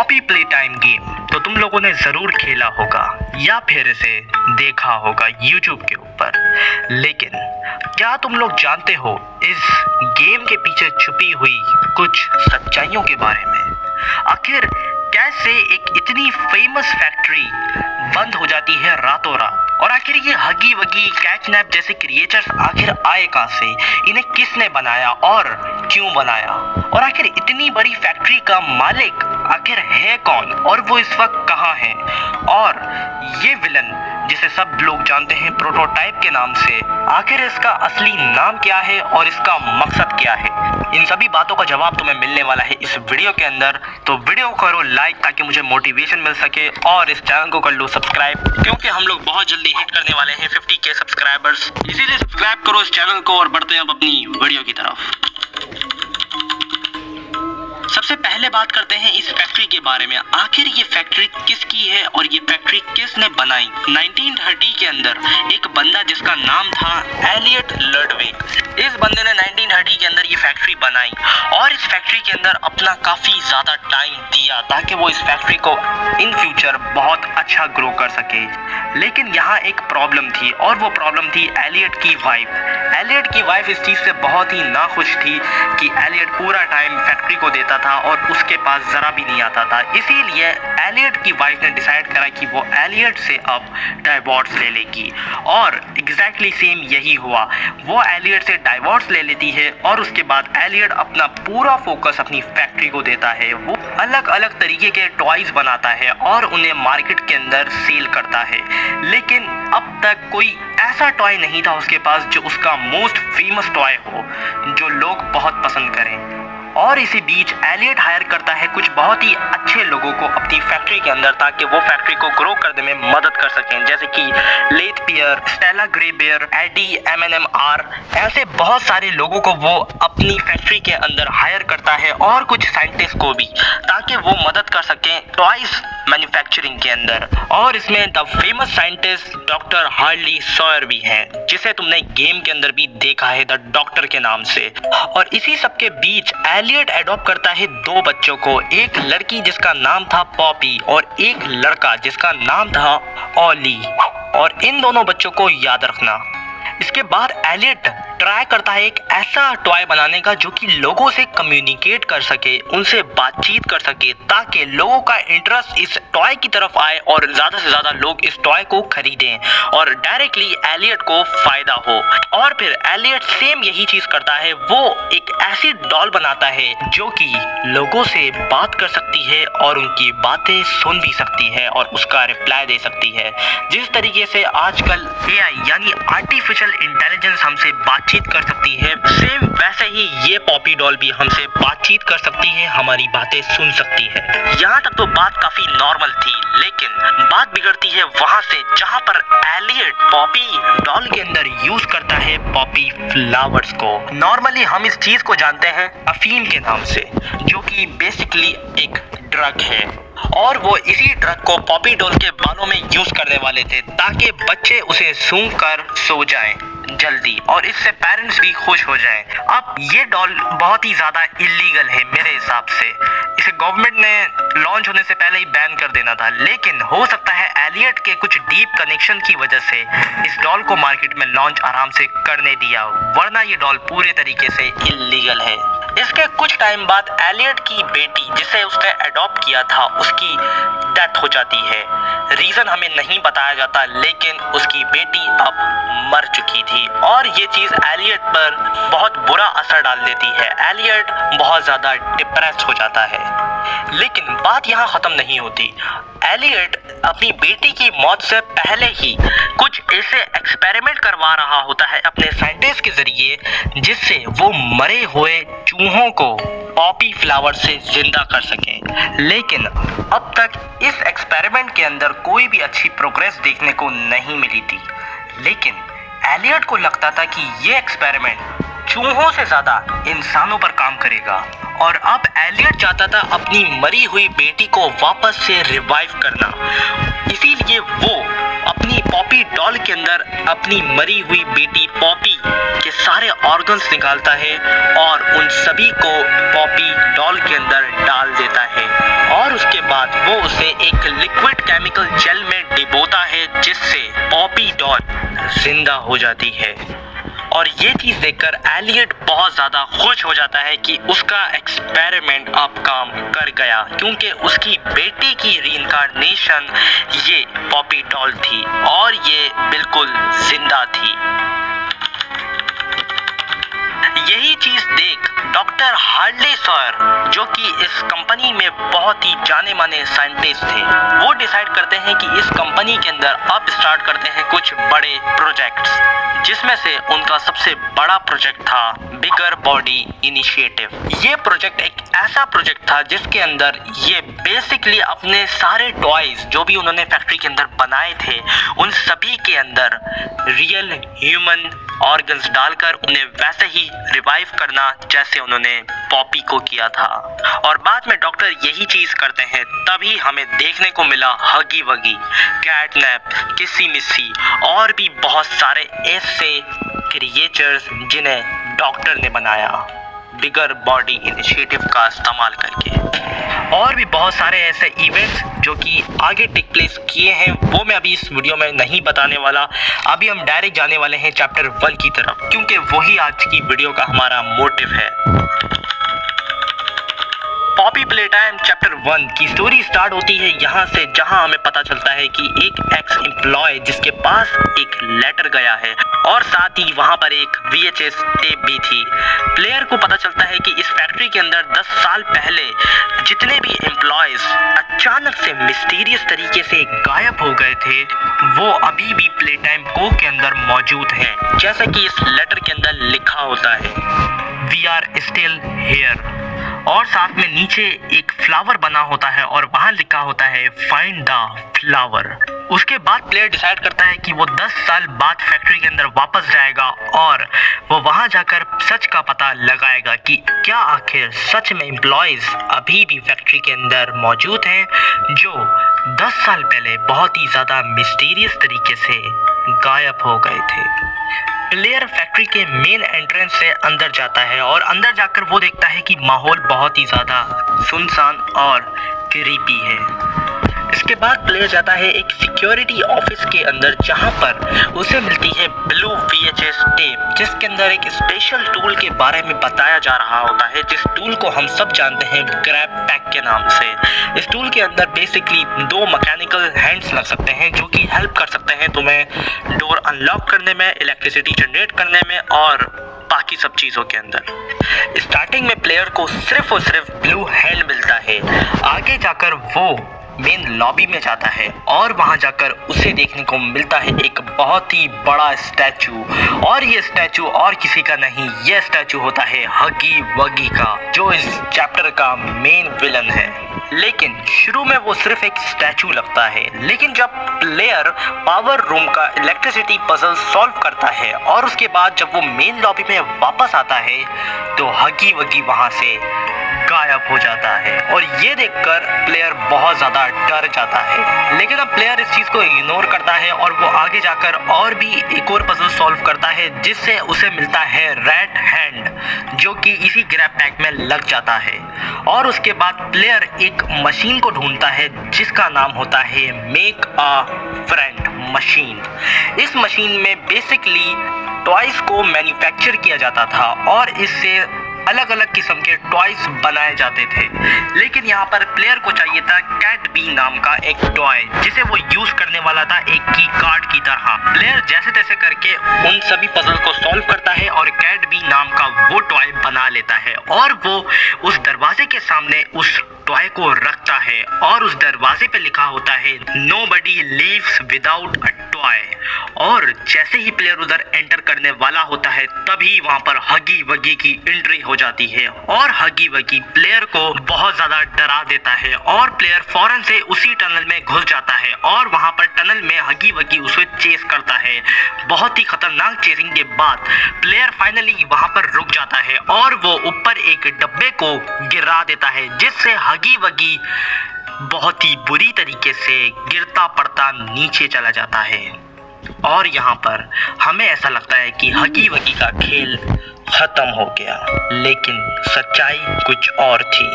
Poppy play time game तो तुम लोगों ने ज़रूर खेला होगा या फिर इसे देखा होगा यूट्यूब के ऊपर, लेकिन क्या तुम लोग जानते हो इस गेम के पीछे छुपी हुई कुछ सच्चाइयों के बारे में? आखिर कैसे एक इतनी फेमस फैक्ट्री बंद हो जाती है रातों रात, और आखिर ये हगी वगी कैटनैप जैसे क्रिएचर्स आखिर आए कहाँ से, इन्हें किसने बनाया और क्यों बनाया, और आखिर इतनी बड़ी फैक्ट्री का मालिक आखिर है कौन और वो इस वक्त कहाँ है, और ये विलन जिसे सब लोग जानते हैं प्रोटोटाइप के नाम से, आखिर इसका असली नाम क्या है और इसका मकसद क्या है? इन सभी बातों का जवाब तुम्हें मिलने वाला है इस वीडियो के अंदर। तो वीडियो को करो लाइक ताकि मुझे मोटिवेशन मिल सके, और इस चैनल को कर लो सब्सक्राइब, क्योंकि हम लोग बहुत जल्दी हिट करने वाले हैं 50K सब्सक्राइबर्स। इसीलिए सब्सक्राइब करो इस चैनल को और बढ़ते हैं अब अपनी वीडियो की तरफ। सबसे पहले बात करते हैं इस फैक्ट्री के बारे में। आखिर ये फैक्ट्री किसकी है और ये फैक्ट्री किसने बनाई? 1930 के अंदर एक बंदा जिसका नाम था एलियट लडविग, इस बंदे ने 1930 के अंदर ये फैक्ट्री बनाई और इस फैक्ट्री के अंदर अपना काफी ज्यादा टाइम दिया ताकि वो इस फैक्ट्री को इन फ्यूचर बहुत अच्छा ग्रो कर सके। लेकिन यहाँ एक प्रॉब्लम थी, और वो प्रॉब्लम थी एलियट की वाइफ। एलियट की वाइफ इस चीज से बहुत ही नाखुश थी कि एलियट पूरा टाइम फैक्ट्री को देता था और उसके पास जरा भी नहीं आता था। इसीलिए एलियट की वाइफ ने डिसाइड करा कि वो एलियट से अब डाइवोर्स ले लेगी, और एग्जैक्टली सेम यही हुआ। वो एलियट से डाइवोर्स ले लेती है और उसके बाद एलियट अपना पूरा फोकस अपनी फैक्ट्री को देता है। वो अलग अलग तरीके के टॉयज बनाता है और उन्हें मार्केट के अंदर सेल करता है, लेकिन अब तक कोई ऐसा टॉय नहीं था उसके पास जो उसका मोस्ट फेमस टॉय हो, जो लोग बहुत पसंद करें। और इसी बीच एलियट हायर करता है कुछ बहुत ही अच्छे लोगों को अपनी फैक्ट्री के अंदर ताकि वो फैक्ट्री को ग्रो करने में मदद कर सकें, जैसे कि लेथ पियर, स्टेला ग्रेबियर, एडी MNMR, ऐसे बहुत सारे लोगों को वो अपनी फैक्ट्री के अंदर हायर करता है, और कुछ साइंटिस्ट को भी, ताकि वो मदद कर सकें टॉयज मैन्युफैक्चरिंग के अंदर। और इसमें the famous scientist doctor Harley Sawyer भी हैं, जिसे तुमने गेम के अंदर भी देखा है द डॉक्टर के नाम से। और इसी सब के बीच एलियट एडॉप्ट करता है दो बच्चों को, एक लड़की जिसका नाम था पॉपी और एक लड़का जिसका नाम था ऑली, और इन दोनों बच्चों को याद रखना। इसके बाद एलियट ट्राई करता है एक ऐसा टॉय बनाने का जो कि लोगों से कम्युनिकेट कर सके, उनसे बातचीत कर सके, ताकि लोगों का इंटरेस्ट इस टॉय की तरफ आए और ज्यादा से ज्यादा लोग इस टॉय को खरीदें और डायरेक्टली एलियट को फायदा हो। और फिर एलियट सेम यही चीज करता है, वो एक ऐसी डॉल बनाता है जो कि लोगों से बात कर सकती है और उनकी बातें सुन भी सकती है और उसका रिप्लाई दे सकती है। जिस तरीके से आजकल AI यानी आर्टिफिशियल इंटेलिजेंस हमसे बातचीत कर सकती है, सेम वैसे ही ये पॉपी डॉल भी हमसे बातचीत कर सकती है, हमारी बातें सुन सकती है। यहाँ तक तो बात काफी नॉर्मल थी, लेकिन बात बिगड़ती है वहां से जहां पर एलियट पॉपी डॉल के अंदर यूज करता है पॉपी फ्लावर्स को। नॉर्मली हम इस चीज को जानते हैं अफीम के नाम से, जो कि बेसिकली एक ड्रग है, और वो इसी ड्रग को पॉपी डॉल के बालों में यूज करने वाले थे ताकि बच्चे उसे सूंघ कर सो जाएं जल्दी, और इससे पेरेंट्स भी खुश हो जाएं। अब ये डॉल बहुत ही ज्यादा इलीगल है मेरे हिसाब से, इसे गवर्नमेंट ने लॉन्च होने से पहले ही बैन कर देना था, लेकिन हो सकता है एलियट के कुछ डीप कनेक्शन की वजह से इस डॉल को मार्केट में लॉन्च आराम से करने दिया, वरना ये डॉल पूरे तरीके से इलीगल है। इसके कुछ टाइम बाद एलियट की बेटी जिसे उसने अडॉप्ट किया था उसकी डेथ हो जाती है। रीजन हमें नहीं बताया जाता, लेकिन उसकी बेटी अब मर चुकी थी, और ये चीज एलियट पर बहुत बुरा असर डाल देती है। एलियट बहुत ज्यादा डिप्रेस्ड हो जाता है। लेकिन बात यहाँ खत्म नहीं होती। एलियट अपनी बेटी की मौत से पहले ही कुछ ऐसे एक्सपेरिमेंट करवा रहा होता है अपने साइंटिस्ट के जरिए, जिससे वो मरे हुए चूहों को पॉपी फ्लावर से जिंदा कर सकें। लेकिन अब तक इस एक्सपेरिमेंट के अंदर कोई भी अच्छी प्रोग्रेस देखने को नहीं मिली थी, लेकिन एलियट को लगता था कि ये एक्सपेरिमेंट चूहों से ज्यादा इंसानों पर काम करेगा, और अब एलियट चाहता था अपनी मरी हुई बेटी को वापस से रिवाइव करना। इसीलिए वो अपनी कि पॉपी डॉल के अंदर अपनी मरी हुई बेटी पॉपी के सारे ऑर्गन्स निकालता है और उन सभी को पॉपी डॉल के अंदर डाल देता है और उसके बाद वो उसे एक लिक्विड केमिकल जेल में डिबोता है जिससे पॉपी डॉल जिंदा हो जाती है। और ये चीज देखकर एलियट बहुत ज्यादा खुश हो जाता है कि उसका एक्सपेरिमेंट अब काम कर गया, क्योंकि उसकी बेटी की रीइंकार्नेशन ये पॉपी डॉल थी और ये बिल्कुल जिंदा थी। यही चीज देख डॉक्टर हार्ले सॉयर, जो कि इस कंपनी में बहुत ही जाने माने साइंटिस्ट थे, वो डिसाइड करते हैं कि इस कंपनी के अंदर अब स्टार्ट करते हैं कुछ बड़े प्रोजेक्ट्स, जिसमें से उनका सबसे बड़ा प्रोजेक्ट था बिगर बॉडी इनिशिएटिव। ये प्रोजेक्ट एक ऐसा प्रोजेक्ट था जिसके अंदर ये बेसिकली अपने सारे टॉयज जो भी उन्होंने फैक्ट्री के अंदर बनाए थे उन सभी के अंदर रियल ह्यूमन ऑर्गन्स डालकर उन्हें वैसे ही रिवाइव करना जैसे उन्होंने पॉपी को किया था। और बाद में डॉक्टर यही चीज करते हैं, तभी हमें देखने को मिला हगी वगी, कैटनैप, किसी मिसी और भी बहुत सारे ऐसे क्रिएचर्स जिन्हें डॉक्टर ने बनाया बिगर बॉडी इनिशिएटिव का इस्तेमाल करके। और भी बहुत सारे ऐसे इवेंट्स जो कि आगे टेक प्लेस किए हैं वो मैं अभी इस वीडियो में नहीं बताने वाला। अभी हम डायरेक्ट जाने वाले हैं चैप्टर 1 की तरफ, क्योंकि वही आज की वीडियो का हमारा मोटिव है। पॉपी प्लेटाइम चैप्टर 1 की स्टोरी स्टार्ट होती है यहाँ से, जहाँ हमें पता चलता है कि एक एक्स एम्प्लॉय जिसके पास एक लेटर गया है और साथ ही वहाँ पर एक VHS टेप भी थी। प्लेयर को पता चलता है कि इस फैक्ट्री के अंदर 10 साल पहले जितने भी एम्प्लॉयज अचानक से मिस्टीरियस तरीके से गायब हो गए थे वो अभी भी प्लेटाइम को के अंदर मौजूद हैं, जैसा कि इस लेटर के अंदर लिखा होता है, वी आर स्टिल हेयर। और साथ में नीचे एक फ्लावर बना होता है और वहां लिखा होता है फाइंड द फ्लावर। उसके बाद प्लेयर डिसाइड करता है कि वो 10 साल बाद फैक्ट्री के अंदर वापस जाएगा और वो वहां जाकर सच का पता लगाएगा कि क्या आखिर सच में एम्प्लॉयज अभी भी फैक्ट्री के अंदर मौजूद हैं जो 10 साल पहले बहुत ही ज़्यादा मिस्टीरियस तरीके से गायब हो गए थे। प्लेयर फैक्ट्री के मेन एंट्रेंस से अंदर जाता है और अंदर जाकर वो देखता है कि माहौल बहुत ही ज़्यादा सुनसान और क्रीपी है। इसके बाद प्लेयर जाता है एक सिक्योरिटी ऑफिस के अंदर, जहां पर उसे मिलती है ब्लू VHS टेप, जिसके अंदर एक स्पेशल टूल के बारे में बताया जा रहा होता है, जिस टूल को हम सब जानते हैं ग्रैब पैक के नाम से। इस टूल के अंदर बेसिकली 2 मैकेनिकल हैंड्स लग सकते हैं जो कि हेल्प कर सकते हैं तुम्हें डोर अनलॉक करने में, इलेक्ट्रिसिटी जनरेट करने में और बाकी सब चीज़ों के अंदर। स्टार्टिंग में प्लेयर को सिर्फ और सिर्फ ब्लू हैंड मिलता है। आगे जाकर वो मेन लॉबी में जाता है और वहां जाकर उसे देखने को मिलता है एक बहुत ही बड़ा स्टैचू, और ये स्टैचू और किसी का नहीं, ये स्टैचू होता है हगी वगी का, जो इस चैप्टर का मेन विलन है। लेकिन शुरू में वो सिर्फ एक स्टैचू लगता है, लेकिन जब प्लेयर पावर रूम का इलेक्ट्रिसिटी पजल सॉल्व करता है और उसके बाद जब वो मेन लॉबी में वापस आता है तो हगी वगी वहां से गायब हो जाता है और ये देखकर प्लेयर बहुत ज़्यादा डर जाता है। लेकिन अब प्लेयर इस चीज़ को इग्नोर करता है और वो आगे जाकर और भी एक और पजल सॉल्व करता है, जिससे उसे मिलता है रेड हैंड, जो कि इसी ग्रैब पैक में लग जाता है। और उसके बाद प्लेयर एक मशीन को ढूंढता है जिसका नाम होता है मेक अ फ्रेंड मशीन। इस मशीन में बेसिकली टॉयज को मैन्युफैक्चर किया जाता था और इससे अलग अलग किस्म के टॉयज बनाए जाते थे। लेकिन यहाँ पर प्लेयर को चाहिए था कैट बी नाम का एक टॉय, जिसे वो यूज करने वाला था एक की कार्ड की तरह। प्लेयर जैसे तैसे करके उन सभी पजल को सॉल्व करता है और कैट बी नाम का वो टॉय बना लेता है और वो उस दरवाजे के सामने उस टॉय को रखता है और उस दरवाजे पे लिखा होता है nobody leaves without a toy. और जैसे ही प्लेयर उधर एंटर करने वाला होता है तभी वहां पर हगी वगी की एंट्री हो जाती है और हगी वगी प्लेयर को बहुत ज्यादा डरा देता है और प्लेयर फौरन से उसी टनल में घुस जाता है और वहां पर टनल में हगी वगी उसे चेस करता है। बहुत ही खतरनाक चेसिंग के बाद प्लेयर फाइनली वहां पर रुक जाता है और वो ऊपर एक डब्बे को गिरा देता है, जिससे हगी वगी बहुत ही बुरी तरीके से गिरता पड़ता नीचे चला जाता है। और यहाँ पर हमें ऐसा लगता है कि हगी वगी का खेल खत्म हो गया, लेकिन सच्चाई कुछ और थी।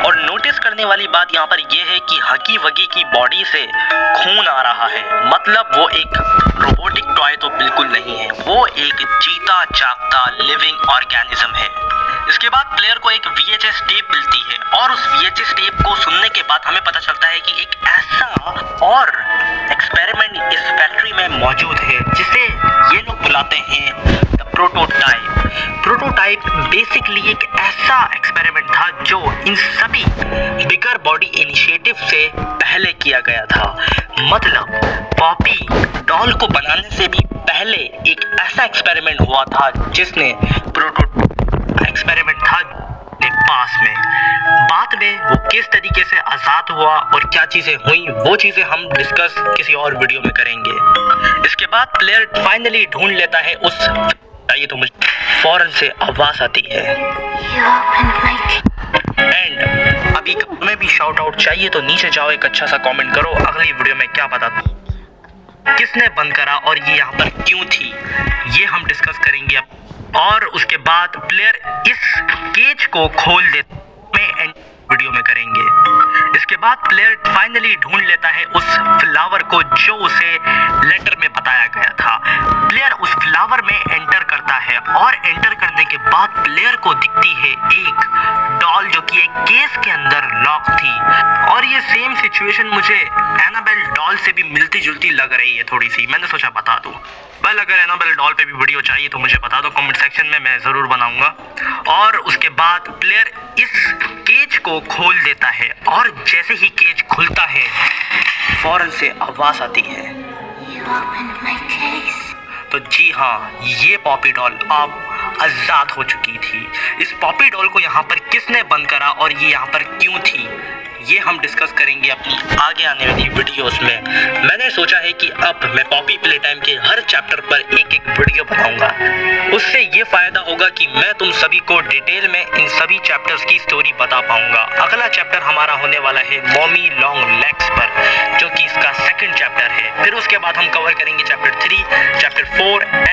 और नोटिस करने वाली बात यहाँ पर यह है कि हगी वगी की बॉडी से खून आ रहा है, मतलब वो एक रोबोटिक टॉय तो बिल्कुल नहीं है, वो एक जीता जागता लिविंग ऑर्गेनिज्म है। इसके बाद प्लेयर को एक VHS टेप मिलती है और उस VHS टेप को सुनने के बाद हमें पता चलता है कि एक ऐसा और एक्सपेरिमेंट इस फैक्ट्री में मौजूद है जिसे ये लोग बुलाते हैं द प्रोटोटाइप। प्रोटोटाइप बेसिकली एक ऐसा एक्सपेरिमेंट था जो इन सभी बिगर बॉडी इनिशिएटिव से पहले किया गया था। मतलब पॉपी डॉल को बनाने से भी पहले एक ऐसा एक्सपेरिमेंट हुआ था जिसने एक्सपेरिमेंट था पास में। बाद में वो किस तरीके से आजाद हुआ और क्या चीजें हुई वो चीजें हम डिस्कस किसी और वीडियो में करेंगे। इसके बाद प्लेयर फाइनली ढूंढ लेता है उस, ये तो मुझे फौरन से आवाज आती है एंड अभी तुम्हें भी शाउट आउट चाहिए तो नीचे जाओ, एक अच्छा सा कमेंट करो अगली वीडियो में क्या पता किसने बंद करा और ये यहाँ पर क्यों थी, ये हम डिस्कस करेंगे अब। और उसके बाद प्लेयर इस केज को खोल देता है, वीडियो में करेंगे। इसके बाद प्लेयर फाइनली ढूंढ लेता है उस फ्लावर को जो उसे लेटर में बताया गया था। प्लेयर उस फ्लावर में एंटर करता है और एंटर करने के बाद प्लेयर को दिखती है एक डॉल जो कि एक केस के अंदर लॉक थी। और ये सेम सिचुएशन मुझे एनाबेल डॉल से भी मिलती जुलती लग रही है थोड़ी सी, मैंने सोचा बता दूं। वेल, अगर एनाबेल डॉल पे भी वीडियो चाहिए तो मुझे बता दो कमेंट सेक्शन में, मैं ज़रूर बनाऊंगा। और उसके बाद प्लेयर इस केज को खोल देता है और जैसे ही केज खुलता है फौरन से आवाज आती है, तो जी हाँ, ये पॉपी डॉल अब आज़ाद हो चुकी थी। इस पॉपी डॉल को यहाँ पर किसने बंद करा और ये यहाँ पर क्यों थी, ये हम डिस्कस करेंगे अपनी आगे आने वाली वीडियोस में। मैंने सोचा है कि अब मैं पॉपी प्ले टाइम के हर चैप्टर पर एक एक वीडियो बनाऊंगा। उससे ये फायदा होगा कि मैं तुम सभी को डिटेल में इन सभी चैप्टर्स की स्टोरी बता पाऊंगा। अगला चैप्टर हमारा होने वाला है मॉमी लॉन्ग लेग्स पर, जो कि इसका सेकंड चैप्टर है। फिर उसके बाद हम कवर करेंगे चैप्टर 3, चैप्टर 4